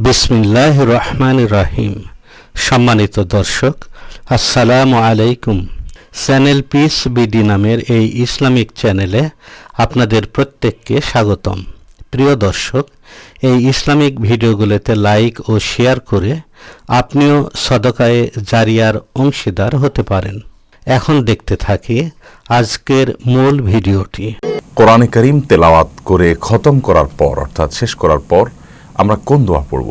বিসমিল্লাহির রহমানির রহিম। সম্মানিত দর্শক, আসসালামু আলাইকুম। চ্যানেল পিস বিডি নামের এই ইসলামিক চ্যানেলে আপনাদের প্রত্যেককে স্বাগতম। প্রিয় দর্শক, এই ইসলামিক ভিডিওগুলোতে লাইক ও শেয়ার করে আপনিও সদকায়ে জারিয়ার অংশীদার হতে পারেন। এখন দেখতে থাকি আজকের মূল ভিডিওটি। কোরআনে কারীম তেলাওয়াত করে খতম করার পর, অর্থাৎ শেষ করার পর আমরা কোন দোয়া পড়ব?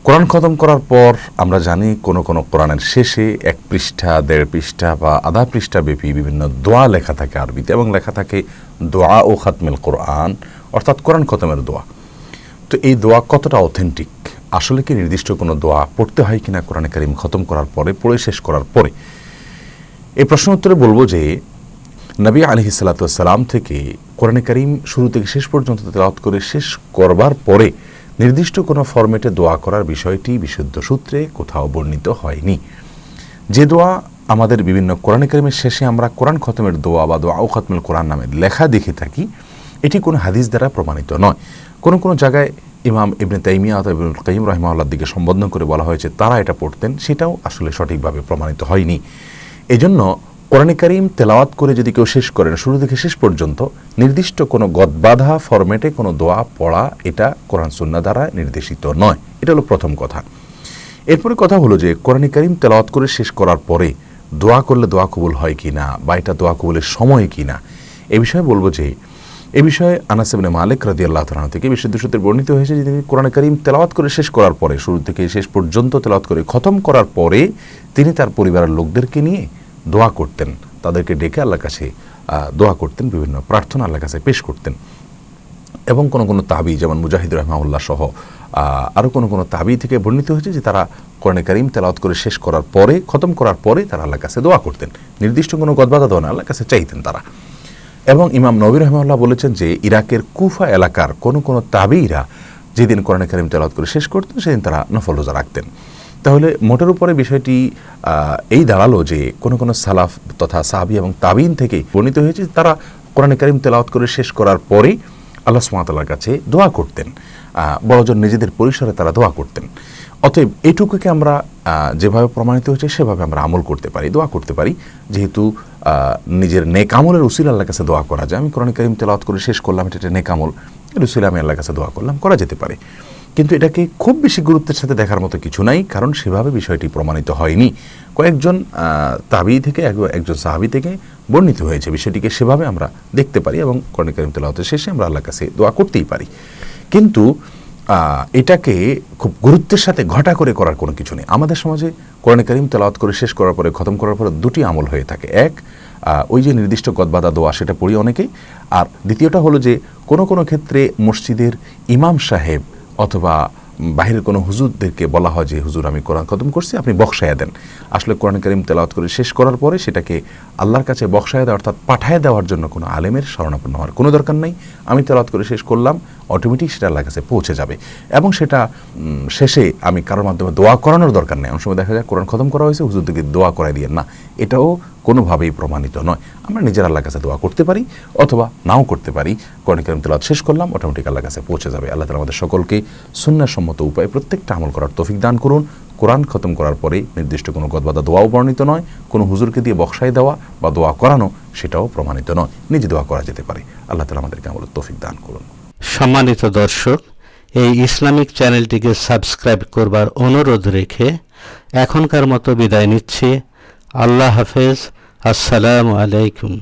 কোরআন খতম করার পর আমরা জানি কোনো কোরআনের শেষে 1 পৃষ্ঠা, 1.5 পৃষ্ঠা বা আধা পৃষ্ঠা ব্যাপী বিভিন্ন দোয়া লেখা থাকে আরবিতে, এবং লেখা থাকে দোয়া ও খাতমুল কোরআন, অর্থাৎ কোরআন খতমের দোয়া। তো এই দোয়া কতটা অথেন্টিক? আসলে কি নির্দিষ্ট কোনো দোয়া পড়তে হয় কিনা কোরআনে কারীম খতম করার পরে, পড়ে শেষ করার পরে? এই প্রশ্ন উত্তরে বলবো যে নবী আলাইহিস সালাতু ওয়াস সালাম থেকে কোরআনে কারীম শুরু থেকে শেষ পর্যন্ত তেলাওয়াত করে শেষ করবার পরে নির্দিষ্ট কোনো ফরম্যাটে দোয়া করার বিষয়টি বিশুদ্ধ সূত্রে কোথাও বর্ণিত হয়নি। যে দোয়া আমাদের বিভিন্ন কোরআনে কারীমের শেষে আমরা কোরআন খতমের দোয়া বা দোয়া ও খাতমুল কোরআন নামে লেখা দেখে থাকি, এটি কোনো হাদিস দ্বারা প্রমাণিত নয়। কোনো জায়গায় ইমাম ইবনে তাইমিয়া অথবা ইবনুল কাইয়িম রাহিমাহুল্লাহর দিকে সম্বোধন করে বলা হয়েছে তারা এটা পড়তেন, সেটাও আসলে সঠিকভাবে প্রমাণিত হয়নি। এজন্য কোরআনে কারীম তেলাওয়াত করে যদি কেউ শেষ করেন শুরু থেকে শেষ পর্যন্ত, নির্দিষ্ট কোনো গদবাঁধা ফরম্যাটে কোনো দোয়া পড়া এটা কোরআন সুন্নাহ দ্বারা নির্দেশিত নয়। এটা হলো প্রথম কথা। এরপরে কথা হলো যে কোরআনে কারীম তেলাওয়াত করে শেষ করার পরে দোয়া করলে দোয়া কবুল হয় কিনা, বা এটা দোয়া কবুলের সময় কিনা, এ বিষয়ে বলবো যে এ বিষয়ে আনাস ইবনে মালিক রাদিয়াল্লাহু তাআলা থেকে বিশুদ্ধ সূত্রে বর্ণিত হয়েছে যে তিনি কোরআনে কারীম তেলাওয়াত করে শেষ করার পরে, শুরু থেকে শেষ পর্যন্ত তেলাওয়াত করে খতম করার পরে তিনি তার পরিবারের লোকদেরকে নিয়ে দোয়া করতেন, তাদেরকে ডেকে আল্লাহর কাছে দোয়া করতেন, বিভিন্ন প্রার্থনা আল্লাহর কাছে পেশ করতেন। এবং কোনো তাবি, যেমন মুজাহিদ রাহমাহুল্লাহ সহ আরও কোনো তাবি থেকে বর্ণিত হয়েছে যে তারা কোরআনে কারীম তেলাওয়াত করে শেষ করার পরে, খতম করার পরে তারা আল্লাহর কাছে দোয়া করতেন। নির্দিষ্ট কোনো গদবাধা দোয়া না, আল্লাহর কাছে চাইতেন তারা। এবং ইমাম নবী রাহমাহুল্লাহ বলেছেন যে ইরাকের কুফা এলাকার কোনো তাবিরা যেদিন কোরআনে কারীম তেলাওয়াত করে শেষ করতেন সেদিন তারা নফল রোজা রাখতেন। তাহলে মোটের উপরে বিষয়টি এই দাঁড়ালো যে কোনো সালাফ তথা সাহাবী এবং তাবিন থেকে বর্ণিত হয়েছে তারা কোরআনে কারীম তেলাওয়াত করে শেষ করার পরেই আল্লাহ সুবহানাহু ওয়া তাআলার কাছে দোয়া করতেন, বড়জন নিজেদের পরিসরে তারা দোয়া করতেন। অতএব এইটুকুকে আমরা যেভাবে প্রমাণিত হয়েছে সেভাবে আমরা আমল করতে পারি, দোয়া করতে পারি। যেহেতু নিজের নেক আমলের উসিলা আল্লাহর কাছে দোয়া করা যায়। আমি কোরআনে কারীম তেলাওয়াত করে শেষ করলাম, এটা নেক আমল, এর উসিলা আমি আল্লাহর কাছে দোয়া করলাম, করা যেতে পারে। কিন্তু এটাকে খুব বেশি গুরুত্বের সাথে দেখার মতো কিছু নাই, কারণ সেভাবে বিষয়টি প্রমাণিত হয়নি। কয়েকজন তাবি থেকে, একজন সাহাবী থেকে বর্ণিত হয়েছে। বিষয়টিকে সেভাবে আমরা দেখতে পারি এবং কোরআন কারীম তেলাওয়াতের শেষে আমরা আল্লাহর কাছে দোয়া করতেই পারি। কিন্তু এটাকে খুব গুরুত্বের সাথে ঘটা করে করার কোনো কিছু নেই। আমাদের সমাজে কোরআন কারীম তেলাওয়াত করে শেষ করার পরে, খতম করার পরে দুটি আমল হয়ে থাকে। এক, ওই যে নির্দিষ্ট গদবাঁধা দোয়া সেটা পড়ি অনেকেই। আর দ্বিতীয়টা হলো যে কোনো ক্ষেত্রে মসজিদের ইমাম সাহেব অথবা বাহিরের কোনো হুজুরদেরকে বলা হয় যে হুজুর আমি কোরআন খতম করছি, আপনি বক্সায়া দেন। আসলে কোরআন কারীম তেলাওয়াত করে শেষ করার পরে সেটাকে আল্লাহর কাছে বক্সায়া দেওয়া, অর্থাৎ পাঠায় দেওয়ার জন্য কোনো আলেমের শরণাপন্ন হওয়ার কোনো দরকার নেই। আমি তেলাওয়াত করে শেষ করলাম, অটোমেটিক সেটা আল্লাহর কাছে পৌঁছে যাবে। এবং সেটা শেষে আমি কারোর মাধ্যমে দোয়া করানোর দরকার নেই। অনেক সময় দেখা যায় কোরআন খতম করা হয়েছে, হুজুরদেরকে দোয়া করাই দিয়ে না, এটাও কোনোভাবেই প্রমাণিত নয়। আমরা নিজের আল্লাহর কাছে দোয়া করতে পারি অথবা নাও করতে পারি। কোরআন কারীম তেলাওয়াত শেষ করলাম, অটোমেটিক আল্লাহর কাছে পৌঁছে যাবে। আল্লাহ তাআলা আমাদের সকলকে সুন্নাহসম্মত উপায়ে প্রত্যেকটা আমল করার তৌফিক দান করুন। কোরআন খতম করার পরে নির্দিষ্ট কোনো গদবাঁধা দোয়াও বর্ণিত নয়, কোনো হুজুরকে দিয়ে বক্সাই দেওয়া বা দোয়া করানো সেটাও প্রমাণিত নয়। নিজে দোয়া করা যেতে পারে। আল্লাহ তাআলা আমাদেরকে আমলের তৌফিক দান করুন। সম্মানিত দর্শক, এই ইসলামিক চ্যানেলটিকে সাবস্ক্রাইব করবার অনুরোধ রেখে এখনকার মতো বিদায় নিচ্ছি। আল্লাহ হাফেজ। আসসালামু আলাইকুম।